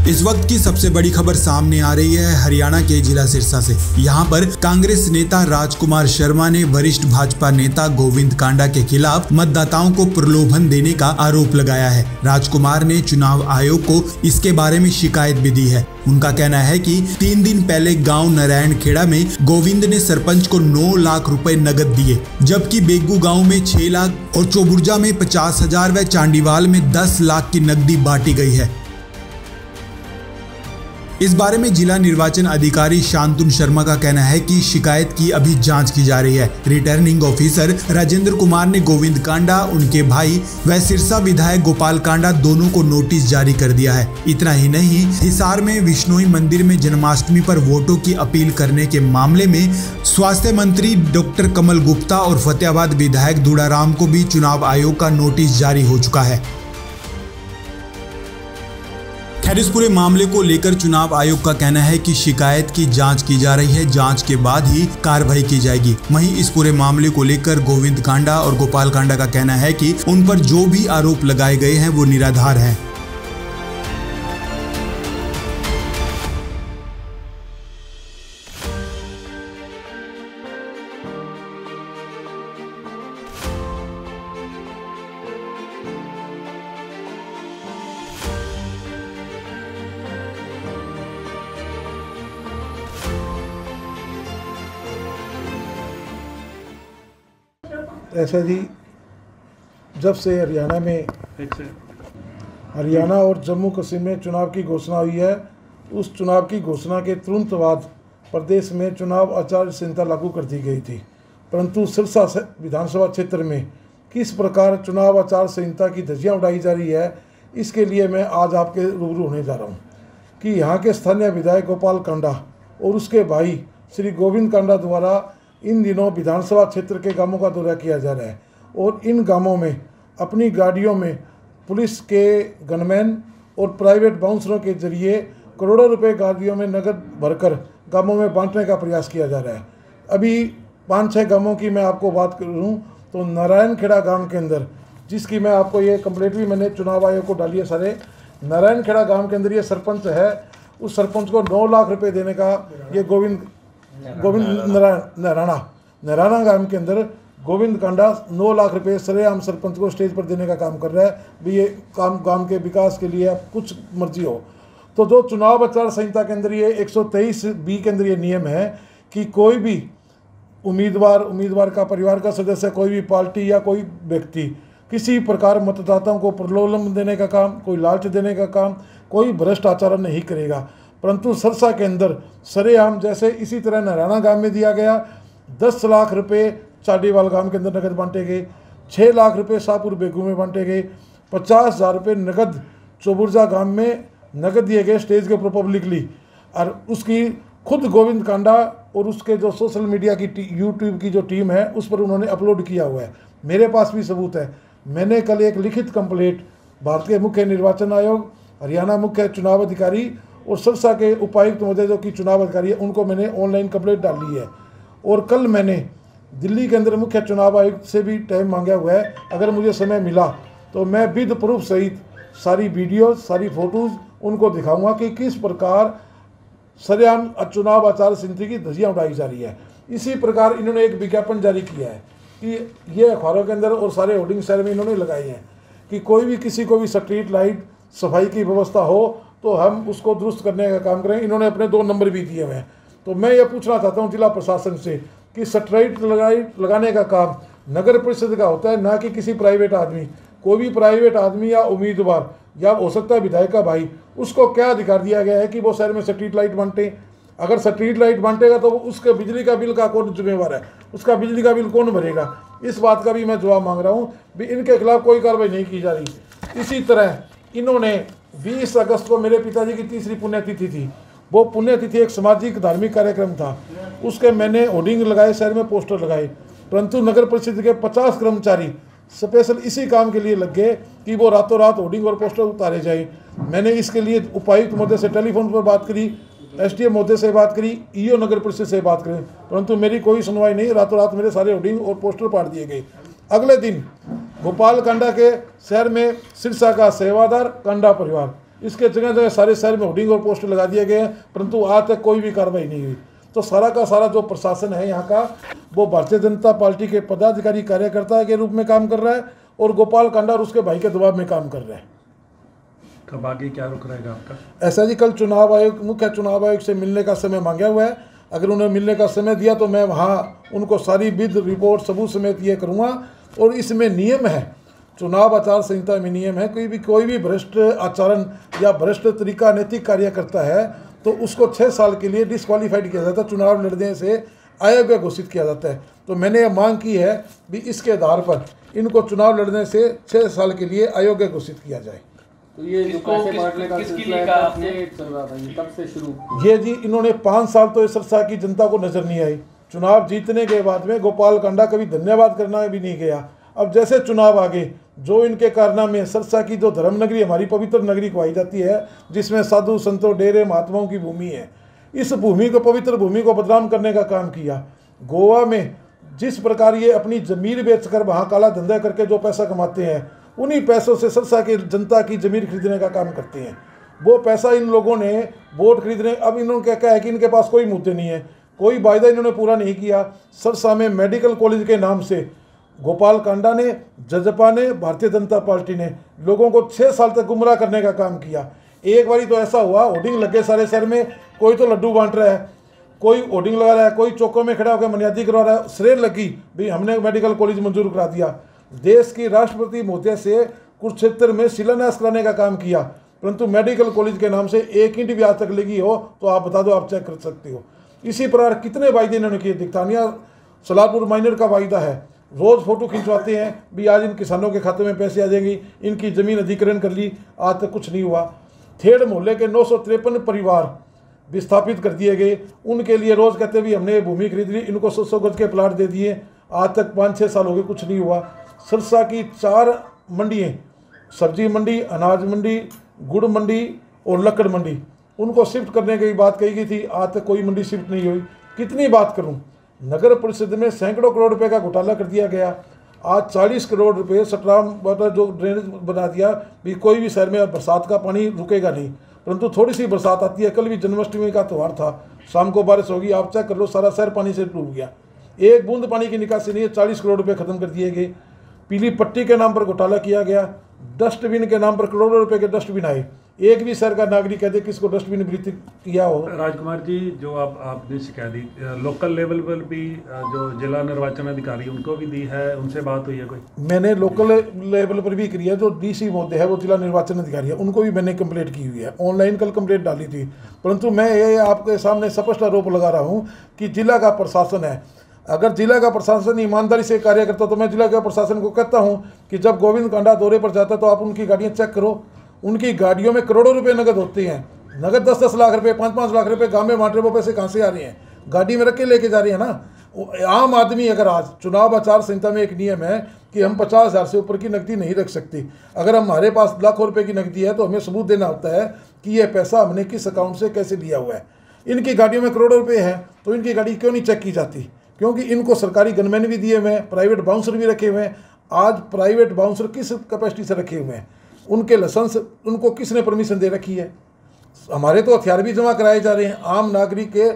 इस वक्त की सबसे बड़ी खबर सामने आ रही है हरियाणा के जिला सिरसा से। यहां पर कांग्रेस नेता राजकुमार शर्मा ने वरिष्ठ भाजपा नेता गोविंद कांडा के खिलाफ मतदाताओं को प्रलोभन देने का आरोप लगाया है। राजकुमार ने चुनाव आयोग को इसके बारे में शिकायत भी दी है। उनका कहना है कि 3 दिन पहले गांव नारायणखेड़ा में गोविंद ने सरपंच को 9 लाख रुपए नगद दिए, जबकि बेगू गांव में 6 लाख और चौबुर्जा में 50,000 व चांडीवाल में 10 लाख की नकदी बांटी गई है। इस बारे में जिला निर्वाचन अधिकारी शांतनु शर्मा का कहना है कि शिकायत की अभी जांच की जा रही है। रिटर्निंग ऑफिसर राजेंद्र कुमार ने गोविंद कांडा, उनके भाई व सिरसा विधायक गोपाल कांडा दोनों को नोटिस जारी कर दिया है। इतना ही नहीं, हिसार में विश्नोई मंदिर में जन्माष्टमी पर वोटों की अपील करने के मामले में स्वास्थ्य मंत्री डॉक्टर कमल गुप्ता और फतेहाबाद विधायक दूड़ाराम को भी चुनाव आयोग का नोटिस जारी हो चुका है। खैर, इस पूरे मामले को लेकर चुनाव आयोग का कहना है कि शिकायत की जांच की जा रही है, जांच के बाद ही कार्रवाई की जाएगी। वहीं इस पूरे मामले को लेकर गोविंद कांडा और गोपाल कांडा का कहना है कि उन पर जो भी आरोप लगाए गए हैं वो निराधार हैं। ऐसा जी, जब से हरियाणा और जम्मू कश्मीर में चुनाव की घोषणा हुई है, उस चुनाव की घोषणा के तुरंत बाद प्रदेश में चुनाव आचार संहिता लागू कर दी गई थी। परंतु सिरसा विधानसभा क्षेत्र में किस प्रकार चुनाव आचार संहिता की धज्जियां उड़ाई जा रही है, इसके लिए मैं आज आपके रूबरू होने जा रहा हूं कि यहाँ के स्थानीय विधायक गोपाल कांडा और उसके भाई श्री गोविंद कांडा द्वारा इन दिनों विधानसभा क्षेत्र के गांवों का दौरा किया जा रहा है और इन गांवों में अपनी गाड़ियों में पुलिस के गनमैन और प्राइवेट बाउंसरों के जरिए करोड़ों रुपए गाड़ियों में नकद भरकर गांवों में बांटने का प्रयास किया जा रहा है। अभी 5-6 गांवों की मैं आपको बात करूं तो नारायणखेड़ा गांव के अंदर, जिसकी मैं आपको ये कंप्लेंट भी मैंने चुनाव आयोग को डाली है सारे, नारायणखेड़ा गांव के अंदर ये सरपंच है, उस सरपंच को 9 लाख रुपये देने का ये गोविंद नराना गांव के अंदर गोविंद कांडा 9 लाख रुपए सरेआम सरपंच को स्टेज पर देने का काम कर रहा है। भी ये काम गांव के विकास के लिए कुछ मर्जी हो। तो जो चुनाव आचार संहिता के अंदर ये 123B के अंदर ये नियम है कि कोई भी उम्मीदवार का परिवार का सदस्य, कोई भी पार्टी या कोई व्यक्ति किसी प्रकार मतदाताओं को प्रलोभन देने का काम, कोई लालच देने का काम, कोई भ्रष्ट आचरण नहीं करेगा। परंतु सिरसा के अंदर सरेआम जैसे इसी तरह नारायणा गांव में दिया गया, 10 लाख रुपए चांडीवाल गांव के अंदर नगद बांटे गए, 6 लाख रुपए शाहपुर बेगू में बांटे गए, 50,000 रुपये नगद चौबुर्जा गांव में नगद दिए गए स्टेज के ऊपर पब्लिकली। और उसकी खुद गोविंद कांडा और उसके जो सोशल मीडिया की यूट्यूब की जो टीम है उस पर उन्होंने अपलोड किया हुआ है। मेरे पास भी सबूत है। मैंने कल एक लिखित कंप्लेंट भारतीय मुख्य निर्वाचन आयोग, हरियाणा मुख्य चुनाव अधिकारी और सिरसा के उपायुक्त महोदय जो कि चुनाव अधिकारी है उनको मैंने ऑनलाइन कंप्लेंट डाली है। और कल मैंने दिल्ली के अंदर मुख्य चुनाव आयुक्त से भी टाइम मांगा हुआ है। अगर मुझे समय मिला तो मैं विद प्रूफ सहित सारी वीडियो, सारी फोटोज़ उनको दिखाऊंगा कि किस प्रकार सरेआम चुनाव आचार संहिता की धज्जियां उड़ाई जा रही है। इसी प्रकार इन्होंने एक विज्ञापन जारी किया है कि ये अखबारों के अंदर और सारे होर्डिंग शहर में इन्होंने लगाए हैं कि कोई भी किसी को भी स्ट्रीट लाइट सफाई की व्यवस्था हो तो हम उसको दुरुस्त करने का काम करें। इन्होंने अपने 2 नंबर भी दिए हुए हैं। तो मैं ये पूछना चाहता हूँ जिला प्रशासन से कि स्ट्रीट लाइट लगाने का काम नगर परिषद का होता है, ना कि किसी प्राइवेट आदमी। कोई भी प्राइवेट आदमी या उम्मीदवार या हो सकता है विधायक का भाई, उसको क्या अधिकार दिया गया है कि वो शहर में स्ट्रीट लाइट बांटे? अगर स्ट्रीट लाइट बांटेगा तो उसके बिजली का बिल का कौन जिम्मेवार है, उसका बिजली का बिल कौन भरेगा? इस बात का भी मैं जवाब मांग रहा हूँ। भी इनके खिलाफ कोई कार्रवाई नहीं की जा रही। इसी तरह इन्होंने 20 अगस्त को मेरे पिताजी की 3री पुण्यतिथि थी। वो पुण्यतिथि एक सामाजिक धार्मिक कार्यक्रम था, उसके मैंने होर्डिंग लगाए, शहर में पोस्टर लगाए, परंतु नगर परिषद के 50 कर्मचारी स्पेशल इसी काम के लिए लग गए कि वो रातों रात होर्डिंग और पोस्टर उतारे जाए। मैंने इसके लिए उपायुक्त महोदय से टेलीफोन पर बात करी, एसडीएम महोदय से बात करी, ईओ नगर परिषद से बात करी, परंतु मेरी कोई सुनवाई नहीं। रातों रात मेरे सारे होर्डिंग और पोस्टर पाड़ दिए गए। अगले दिन गोपाल कांडा के शहर में सिरसा का सेवादार कांडा परिवार इसके जगह जगह सारे शहर में होर्डिंग और पोस्टर लगा दिए गए हैं, परंतु आज तक कोई भी कार्रवाई नहीं हुई। तो सारा का सारा जो प्रशासन है यहाँ का, वो भारतीय जनता पार्टी के पदाधिकारी कार्यकर्ता के रूप में काम कर रहा है और गोपाल कांडा और उसके भाई के दबाव में काम कर रहा है। कब आगे क्या रुख रहेगा आपका? ऐसा जी, कल चुनाव आयोग, मुख्य चुनाव आयोग से मिलने का समय मांगा हुआ है। अगर उन्हें मिलने का समय दिया तो मैं वहाँ उनको सारी विध रिपोर्ट सबूत समेत ये करूँगा। और इसमें नियम है, चुनाव आचार संहिता में नियम है, कोई भी भ्रष्ट आचरण या भ्रष्ट तरीका नैतिक कार्य करता है तो उसको 6 साल के लिए डिस्क्वालीफाइड किया जाता है, चुनाव लड़ने से अयोग्य घोषित किया जाता है। तो मैंने ये मांग की है भी इसके आधार पर इनको चुनाव लड़ने से 6 साल के लिए अयोग्य घोषित किया जाए। तो ये जो पैसे बांटने का सिलसिला है चल रहा था, ये कब से शुरू? ये जी, इन्होंने 5 साल तो इस सिरसा की जनता को नजर नहीं आई। चुनाव जीतने के बाद में गोपाल कांडा कभी धन्यवाद करना भी नहीं गया। अब जैसे चुनाव आगे जो इनके कारनामे, सिरसा की जो धर्म नगरी, हमारी पवित्र नगरी कहलाई जाती है, जिसमें साधु संतों, डेरे, महात्माओं की भूमि है, इस भूमि को, पवित्र भूमि को बदनाम करने का काम किया। गोवा में जिस प्रकार ये अपनी जमीन बेचकर वहाँ काला धंधा करके जो पैसा कमाते हैं, उन्हीं पैसों से सिरसा की जनता की जमीन खरीदने का काम करते हैं। वो पैसा इन लोगों ने वोट खरीदने, अब इन्होंने क्या है कि इनके पास कोई मुद्दे नहीं है, कोई वायदा इन्होंने पूरा नहीं किया। सिरसा में मेडिकल कॉलेज के नाम से गोपाल कांडा ने, जजपा ने, भारतीय जनता पार्टी ने लोगों को 6 साल तक गुमराह करने का काम किया। एक बारी तो ऐसा हुआ, होर्डिंग लगे सारे शहर में, कोई तो लड्डू बांट रहा है, कोई होर्डिंग लगा रहा है, कोई चौकों में खड़ा होकर मनियादी करवा रहा है, श्रेय लगी भी हमने मेडिकल कॉलेज मंजूर करा दिया। देश की राष्ट्रपति महोदय से कुरुक्षेत्र में शिलान्यास कराने का काम किया, परंतु मेडिकल कॉलेज के नाम से 1 ईंट भी आज तक लगी हो तो आप बता दो, आप चेक कर सकते हो। इसी प्रकार कितने वायदे इन्होंने किए। दिखतानिया सलारपुर माइनर का वायदा है, रोज़ फोटो खिंचवाते हैं भी आज इन किसानों के खाते में पैसे आ जाएंगी, इनकी ज़मीन अधिग्रहण कर ली, आज तक कुछ नहीं हुआ। थेड़ मोहल्ले के 953 परिवार विस्थापित कर दिए गए, उनके लिए रोज़ कहते भी हमने भूमि खरीद ली, इनको 100 गज के प्लाट दे दिए, आज तक 5-6 साल हो गए, कुछ नहीं हुआ। सिरसा की 4 मंडियाँ, सब्जी मंडी, अनाज मंडी, गुड़ मंडी और लकड़ मंडी, उनको शिफ्ट करने की बात कही गई थी, आज तक कोई मंडी शिफ्ट नहीं हुई। कितनी बात करूं, नगर परिषद में सैकड़ों करोड़ रुपए का घोटाला कर दिया गया। आज 40 करोड़ रुपए सटराम वाटर जो ड्रेनेज बना दिया भी, कोई भी शहर में बरसात का पानी रुकेगा नहीं, परंतु थोड़ी सी बरसात आती है। कल भी जन्माष्टमी का त्यौहार था, शाम को बारिश होगी, आप चेक कर लो, सारा शहर पानी से डूब गया, एक बूंद पानी की निकासी नहीं है। 40 करोड़ रुपए खत्म कर दिए गए। पीली पट्टी के नाम पर घोटाला किया गया, डस्टबिन के नाम पर करोड़ों रुपए के डस्टबिन आए, एक भी शहर का नागरिक कहते किसको डस्टबिन वितरित किया हो। राजकुमार जी, जो आपने शिकायत दी, लोकल लेवल पर भी जो जिला निर्वाचन अधिकारी उनको भी दी है, उनसे बात हुई है कोई? मैंने लोकल लेवल पर भी करी है, जो डीसी महोदय है वो जिला निर्वाचन अधिकारी है, उनको भी मैंने कंप्लेंट की हुई है, ऑनलाइन कल कंप्लेंट डाली थी। परंतु मैं ये आपके सामने स्पष्ट आरोप लगा रहा हूँ कि जिला का प्रशासन है, अगर जिला का प्रशासन ईमानदारी से कार्य करता तो मैं जिला के प्रशासन को कहता हूं कि जब गोविंद कांडा दौरे पर जाता तो आप उनकी गाड़ियां चेक करो, उनकी गाड़ियों में करोड़ों रुपए नगद होते हैं, नगद 10-10 लाख रुपए, 5-5 लाख रुपए गांव में बांट रहे, वो पैसे कहाँ से आ रहे हैं? गाड़ी में रख के लेके जा रहे हैं ना। आम आदमी, अगर आज चुनाव आचार संहिता में एक नियम है कि हम 50,000 से ऊपर की नकदी नहीं रख सकते, अगर हमारे पास लाखों रुपये की नकदी है तो हमें सबूत देना होता है कि यह पैसा हमने किस अकाउंट से कैसे लिया हुआ है। इनकी गाड़ियों में करोड़ों रुपये हैं तो इनकी गाड़ी क्यों नहीं चेक की जाती? क्योंकि इनको सरकारी गनमैन भी दिए हुए हैं, प्राइवेट बाउंसर भी रखे हुए हैं। आज प्राइवेट बाउंसर किस कैपेसिटी से रखे हुए हैं? उनके लाइसेंस उनको किसने परमिशन दे रखी है? हमारे तो हथियार भी जमा कराए जा रहे हैं, आम नागरिक के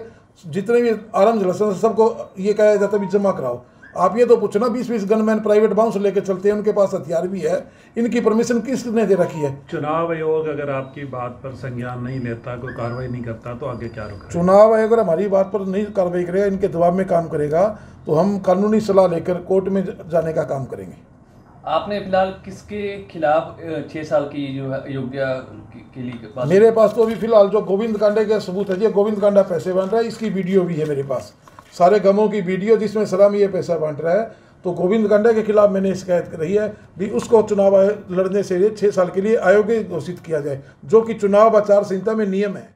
जितने भी आर्म्स लाइसेंस सबको ये कहा जाता है भी जमा कराओ। आप ये तो पूछो ना, 20-20 गनमैन प्राइवेट बाउंसर लेके चलते हैं, उनके पास हथियार भी है, इनकी परमिशन किसने दे रखी है? चुनाव आयोग अगर आपकी बात पर संज्ञान नहीं लेता, कोई कार्रवाई नहीं करता, तो आगे क्या रुख? चुनाव आयोग अगर हमारी बात पर नहीं कार्रवाई करेगा, इनके दबाव में काम करेगा, तो हम कानूनी सलाह लेकर कोर्ट में जाने का काम करेंगे। आपने फिलहाल किसके खिलाफ 6 साल की जो है अयोग्य के लिए? मेरे पास तो अभी फिलहाल जो गोविंद कांडे के सबूत है जी, गोविंद कांडा पैसे बांट रहा है, इसकी वीडियो भी है मेरे पास, सारे गमों की वीडियो जिसमें सलामी ये पैसा बांट रहा है। तो गोविंद कांडा के खिलाफ मैंने शिकायत रही है भी उसको चुनाव लड़ने से 6 साल के लिए अयोग्य घोषित किया जाए, जो कि चुनाव आचार संहिता में नियम है।